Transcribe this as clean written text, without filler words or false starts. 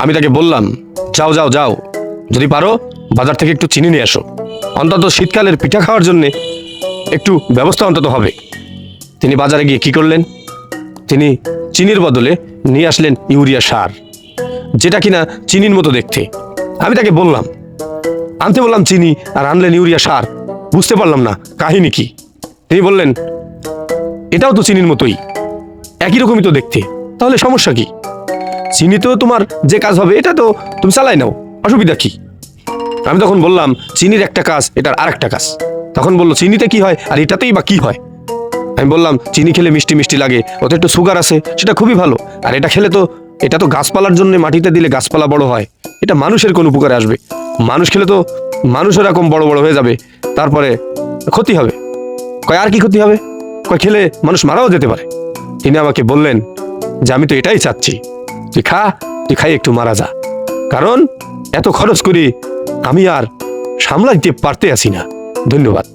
আমি তাকে বললাম, যাও যাও যাও, যদি পারো বাজার থেকে একটু চিনি নিয়ে আসো, অন্তত শীতকালের পিঠা খাওয়ার জন্যে একটু ব্যবস্থা অন্তত হবে। তিনি বাজারে গিয়ে কি করলেন, তিনি চিনির বদলে নিয়ে আসলেন ইউরিয়া সার, যেটা কিনা চিনির মতো দেখতে। আমি তাকে বললাম, আনতে বললাম চিনি আর আনলেন ইউরিয়া সার, বুঝতে পারলাম না কাহিনী কি। তিনি বললেন, এটাও তো চিনির মতোই, একই রকমই তো দেখতে, তাহলে সমস্যা কি? চিনিতেও তোমার যে কাজ হবে এটা তো তুমি চালাই নাও, অসুবিধা কি? আমি তখন বললাম, চিনির একটা কাজ, এটার আর একটা কাজ। তখন বললো, চিনিতে কি হয় আর এটাতেই বা কি হয়? আমি বললাম, চিনি খেলে মিষ্টি মিষ্টি লাগে, ওতে একটু সুগার আছে, সেটা খুবই ভালো। আর এটা খেলে তো, এটা তো গাছপালার জন্য, মাটিতে দিলে গাছপালা বড় হয়, এটা মানুষের কোন উপকারে আসবে? মানুষ খেলে তো মানুষ এরকম বড় বড় হয়ে যাবে, তারপরে ক্ষতি হবে। কয়, আর কি ক্ষতি হবে? কয়, খেলে মানুষ মারাও যেতে পারে। তিনি আমাকে বললেন যে, আমি তো এটাই চাচ্ছি, তুই খা, তুই খাই একটু মারা যা, কারণ এত খরচ করি আমি আর সামলাইতে পারতে আসি না। ধন্যবাদ।